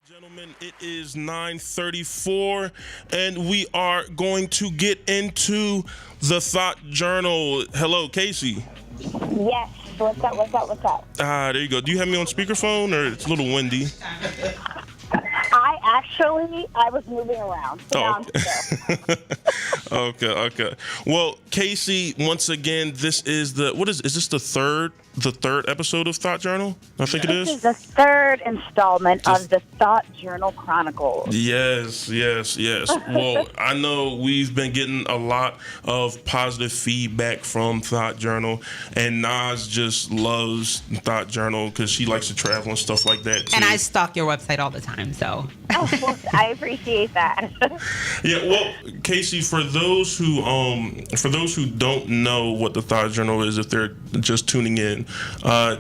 Gentlemen, it is 9:34, and we are going to get into the THOT Journal. Hello, Casey. Yes. What's up? What's up? What's up? There you go. Do you have me on speakerphone, or it's a little windy? I was moving around. So now I'm still. Okay. Well, Casey, once again, this is is this the third episode of THOT Journal? I think it is. This is the third installment of the THOT Journal Chronicles. Yes. Well, I know we've been getting a lot of positive feedback from THOT Journal, and Nas just loves THOT Journal because she likes to travel and stuff like that too. And I stalk your website all the time, so. Oh, well, I appreciate that. Yeah, well, Casey, for those who don't know what the THOT Journal is, if they're just tuning in,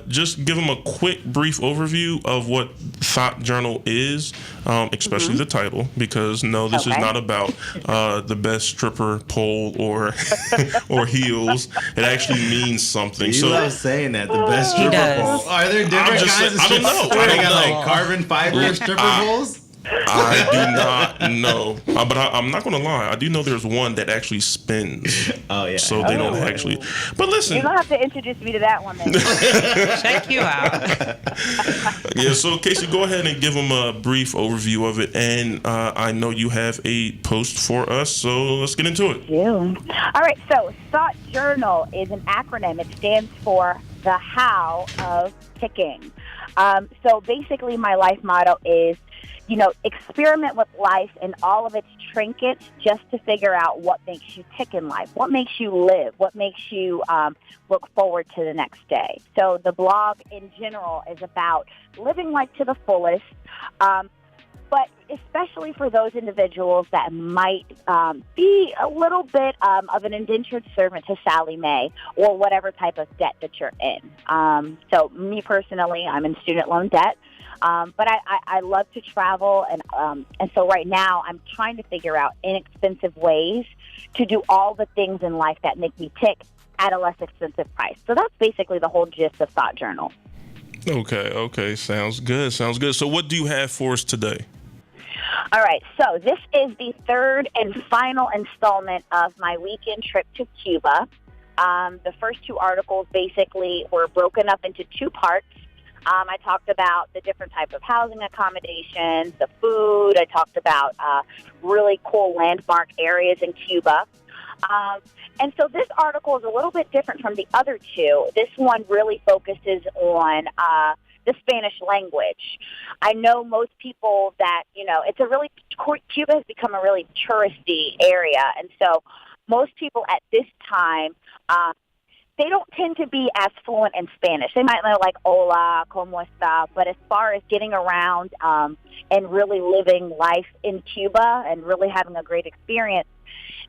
just give them a quick, brief overview of what THOT Journal is, especially the title, because this is not about the best stripper pole or or heels. It actually means something. You love saying that, the best stripper pole. Are there different kinds of strippers? I don't know. They got like carbon fiber stripper poles? I do not know, but I'm not going to lie. I do know there's one that actually spins. Oh, yeah. So they don't actually. But listen. You're going to have to introduce me to that one then. Check you out. Yeah, so Casey, go ahead and give them a brief overview of it. And I know you have a post for us, so let's get into it. All right, so THOT Journal is an acronym. It stands for the how of ticking. So basically my life motto is, experiment with life and all of its trinkets just to figure out what makes you tick in life, what makes you live, what makes you look forward to the next day. So the blog in general is about living life to the fullest, but especially for those individuals that might be a little bit of an indentured servant to Sally Mae or whatever type of debt that you're in. So me personally, I'm in student loan debt. But I love to travel, and so right now I'm trying to figure out inexpensive ways to do all the things in life that make me tick at a less expensive price. So that's basically the whole gist of THOT Journal. Okay. Sounds good. So what do you have for us today? All right, so this is the third and final installment of my weekend trip to Cuba. The first two articles basically were broken up into two parts. I talked about the different type of housing accommodations, the food. I talked about really cool landmark areas in Cuba. And so this article is a little bit different from the other two. This one really focuses on the Spanish language. I know most people that, Cuba has become a really touristy area. And so most people at this time, they don't tend to be as fluent in Spanish. They might know like hola, como esta, but as far as getting around and really living life in Cuba and really having a great experience,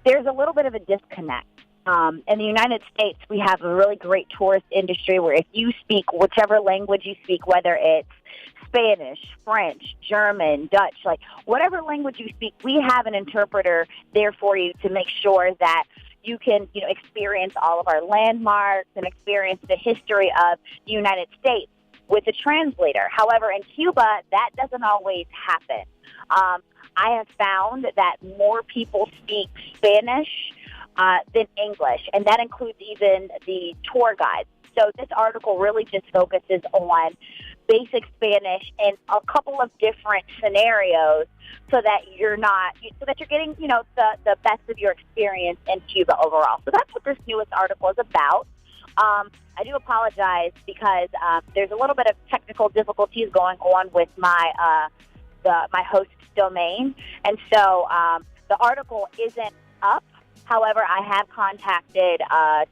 there's a little bit of a disconnect. In the United States, we have a really great tourist industry where if you speak whichever language you speak, whether it's Spanish, French, German, Dutch, like whatever language you speak, we have an interpreter there for you to make sure that you can, experience all of our landmarks and experience the history of the United States with a translator. However, in Cuba, that doesn't always happen. I have found that more people speak Spanish than English, and that includes even the tour guides. So this article really just focuses on basic Spanish in a couple of different scenarios so that you're getting, the best of your experience in Cuba overall. So that's what this newest article is about. I do apologize because there's a little bit of technical difficulties going on with my my host domain, and so the article isn't up. However, I have contacted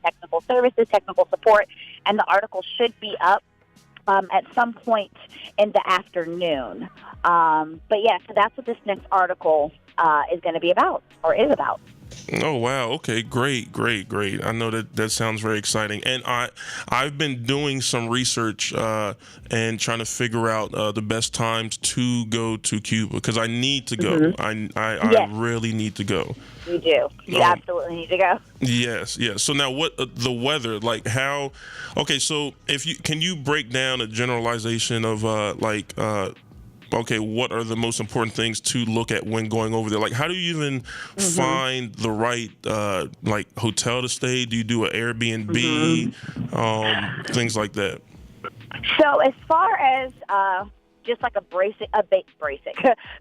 technical services, technical support, and the article should be up at some point in the afternoon. But yeah, so that's what this next article is going to be about, or is about. Oh, wow. Okay, great. I know that sounds very exciting. And I've been doing some research and trying to figure out the best times to go to Cuba because I need to go. Mm-hmm. I really need to go. You do. You absolutely need to go. Yes. So now what the weather, like how, okay, so can you break down a generalization of okay, what are the most important things to look at when going over there? Like, how do you even find the right like hotel to stay? Do you do an Airbnb? Things like that. So as far as just like a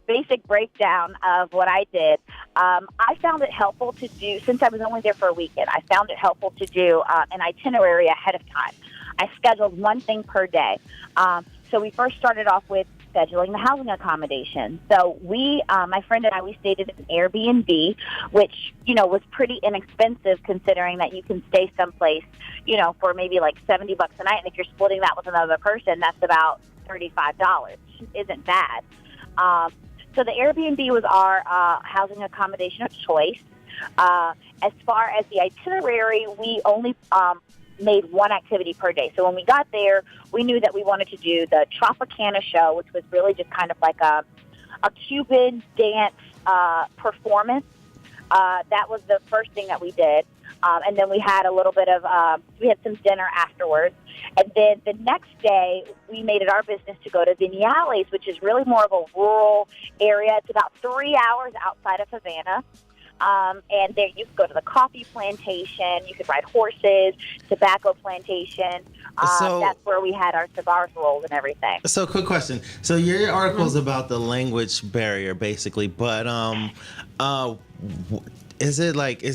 basic breakdown of what I did, I found it helpful to do, since I was only there for a weekend, I found it helpful to do an itinerary ahead of time. I scheduled one thing per day. So we first started off with scheduling the housing accommodation. So we, my friend and I, we stayed at an Airbnb, which, was pretty inexpensive considering that you can stay someplace, for maybe like $70 a night. And if you're splitting that with another person, that's about $35. Isn't bad. So the Airbnb was our housing accommodation of choice. As far as the itinerary, we only made one activity per day. So when we got there, we knew that we wanted to do the Tropicana show, which was really just kind of like a Cuban dance performance. That was the first thing that we did. And then we had a little bit of, we had some dinner afterwards. And then the next day, we made it our business to go to Viñales, which is really more of a rural area. It's about 3 hours outside of Havana. And there you could go to the coffee plantation, you could ride horses, tobacco plantation. That's where we had our cigars rolled and everything. So, quick question. So, your article's about the language barrier, basically, but is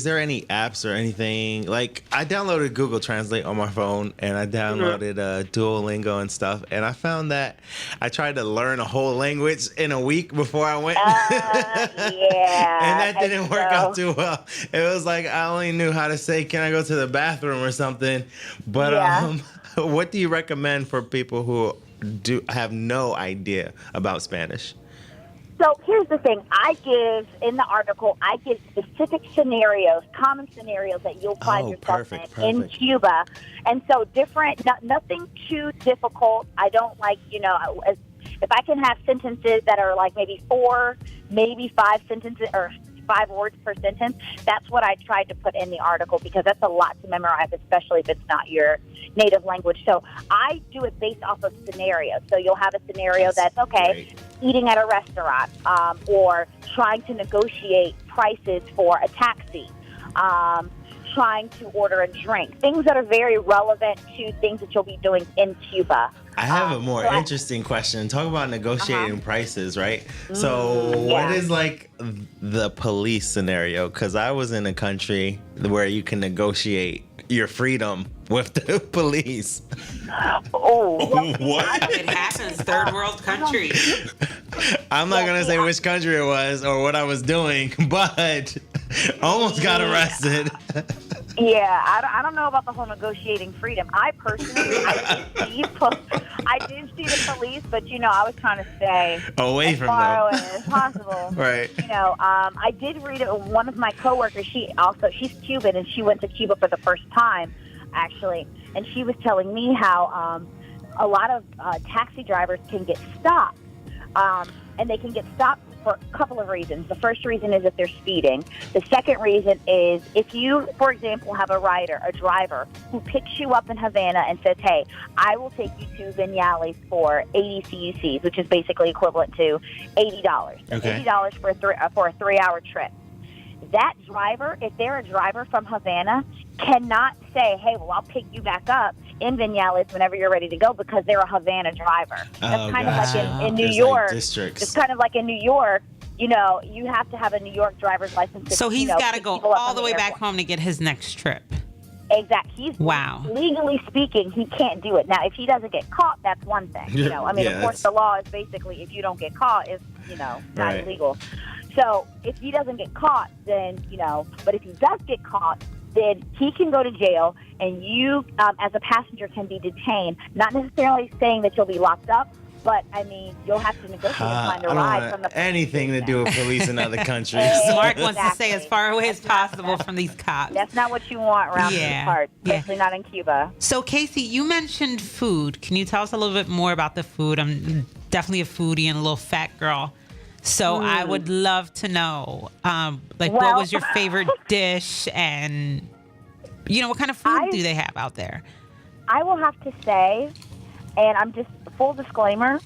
there any apps or anything? Like, I downloaded Google Translate on my phone, and I downloaded Duolingo and stuff, and I found that I tried to learn a whole language in a week before I went. Yeah. And that didn't work out too well. It was like I only knew how to say, can I go to the bathroom or something? But what do you recommend for people who have no idea about Spanish? So here's the thing. In the article, I give specific scenarios, common scenarios that you'll find yourself in Cuba. And so nothing too difficult. I don't like, if I can have sentences that are like maybe 4, maybe 5 sentences or 5 words per sentence, that's what I tried to put in the article because that's a lot to memorize, especially if it's not your native language. So I do it based off of scenarios. So you'll have a scenario that's okay, eating at a restaurant, or trying to negotiate prices for a taxi, trying to order a drink, things that are very relevant to things that you'll be doing in Cuba. I have a more interesting question. Talk about negotiating prices, right? So what is like the police scenario? Because I was in a country where you can negotiate your freedom with the police. What? It happens. Third world country. I'm not going to say which country it was or what I was doing, but almost got arrested. Yeah, I don't know about the whole negotiating freedom. I personally, I did see the police, but I was trying to stay away from far them away as possible. Right. I did read it. One of my coworkers, she's Cuban, and she went to Cuba for the first time, actually, and she was telling me how a lot of taxi drivers can get stopped, and they can get stopped for a couple of reasons. The first reason is if they're speeding. The second reason is if you, for example, have a driver who picks you up in Havana and says, hey, I will take you to Viñales for 80 CUCs, which is basically equivalent to $80. Okay. $80 for a 3-hour trip. That driver, if they're a driver from Havana, cannot say, hey, well, I'll pick you back up in Viñales whenever you're ready to go because they're a Havana driver. That's kind of like in New York. Like districts. It's kind of like in New York, you have to have a New York driver's license. So he's got to go all the way back home to get his next trip. Exactly. Legally speaking, he can't do it. Now, if he doesn't get caught, that's one thing. Of course, the law is basically if you don't get caught, it's, not illegal. So if he doesn't get caught, then, but if he does get caught, then he can go to jail and you, as a passenger, can be detained. Not necessarily saying that you'll be locked up, but, you'll have to negotiate and find a ride from the police. Anything to do with police in other countries. Mark wants to stay as far away as possible from these cops. That's not what you want around these parts, especially not in Cuba. So, Casey, you mentioned food. Can you tell us a little bit more about the food? I'm definitely a foodie and a little fat girl. So I would love to know, what was your favorite dish and, what kind of food do they have out there? I will have to say, and I'm just full disclaimer,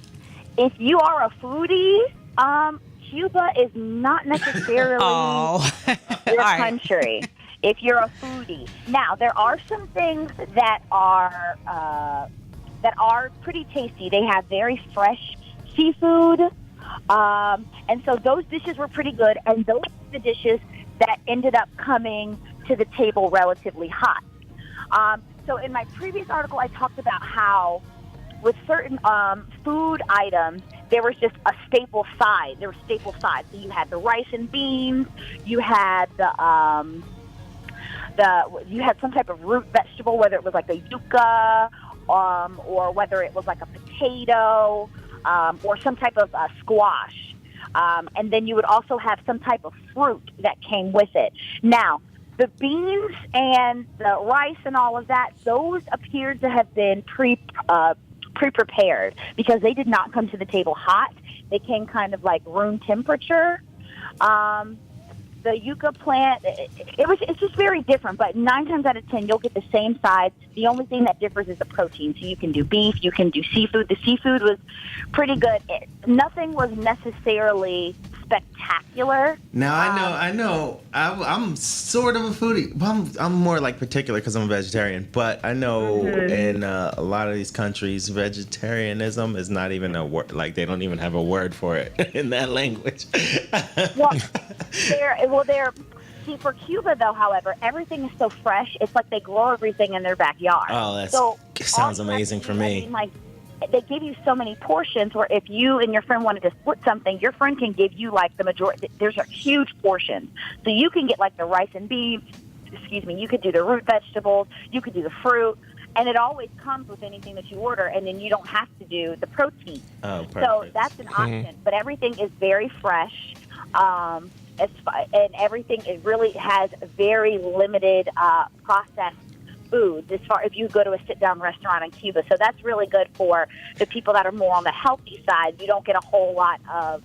if you are a foodie, Cuba is not necessarily your country. If you're a foodie, now there are some things that are pretty tasty. They have very fresh seafood, and so those dishes were pretty good. And those are the dishes that ended up coming to the table relatively hot. So in my previous article, I talked about how with certain food items, there was just a staple side. There were staple sides. So you had the rice and beans. You had you had some type of root vegetable, whether it was like a yuca, or whether it was like a potato, or some type of squash. And then you would also have some type of fruit that came with it. Now, the beans and the rice and all of that, those appeared to have been pre-prepared because they did not come to the table hot. They came kind of like room temperature. The yucca plant, it's just very different, but 9 times out of 10, you'll get the same size. The only thing that differs is the protein. So you can do beef, you can do seafood. The seafood was pretty good. Nothing was necessarily spectacular. Now, I know. I'm sort of a foodie. I'm more like particular because I'm a vegetarian. But I know in a lot of these countries, vegetarianism is not even a word. Like, they don't even have a word for it in that language. See, for Cuba, though, however, everything is so fresh. It's like they grow everything in their backyard. Oh, that sounds amazing for me. Like, they give you so many portions where if you and your friend wanted to split something, your friend can give you like the majority. There's a huge portion. So you can get like the rice and beef, you could do the root vegetables, you could do the fruit, and it always comes with anything that you order, and then you don't have to do the protein. Oh, perfect. So that's an option. But everything is very fresh. And everything, it really has very limited processed foods as far if you go to a sit-down restaurant in Cuba. So that's really good for the people that are more on the healthy side. You don't get a whole lot of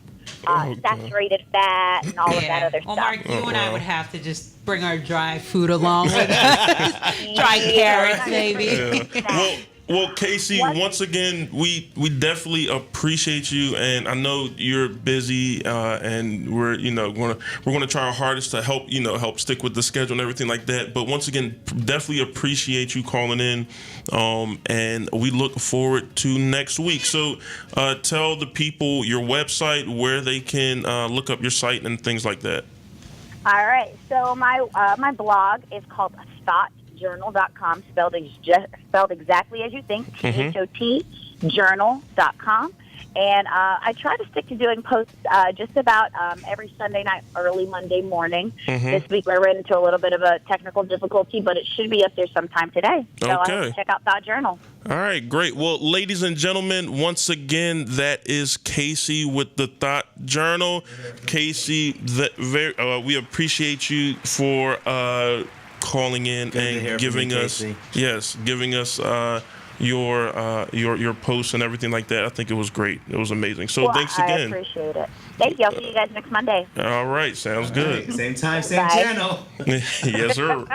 saturated fat and all of that other well, stuff. Mark, you and I would have to just bring our dry food along with us. Dry carrots, maybe. Yeah. Well, Casey, once again, we definitely appreciate you, and I know you're busy, and we're gonna try our hardest to help stick with the schedule and everything like that. But once again, definitely appreciate you calling in, and we look forward to next week. So, tell the people your website, where they can look up your site and things like that. All right. So my blog is called THOTjournal.com, spelled exactly as you think, THOT journal.com. And I try to stick to doing posts just about every Sunday night, early Monday morning. This week I ran into a little bit of a technical difficulty, but it should be up there sometime today. So I hope you check out THOT Journal. All right, great. Well, ladies and gentlemen, once again, that is Casey with the THOT Journal. Casey, we appreciate you for calling in and giving us your posts and everything like that. I think it was great. It was amazing. So thanks again. I appreciate it. Thank you. I'll see you guys next Monday. All right, sounds good. Right, same time, same channel. Yes, sir.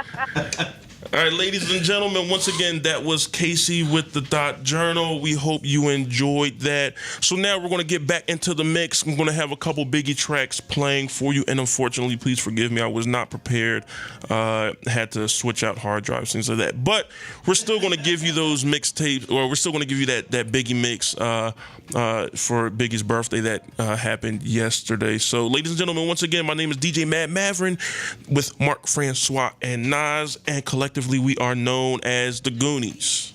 All right, ladies and gentlemen, once again, that was Casey with the THOT Journal. We hope you enjoyed that. So now we're going to get back into the mix. I'm going to have a couple Biggie tracks playing for you. And unfortunately, please forgive me, I was not prepared. Had to switch out hard drives, things like that. But we're still going to give you those mixtapes, or we're still going to give you that Biggie mix for Biggie's birthday that happened yesterday. So, ladies and gentlemen, once again, my name is DJ Mad Mavern with Marc Francois and Nas, and collectively we are known as the Gooniez.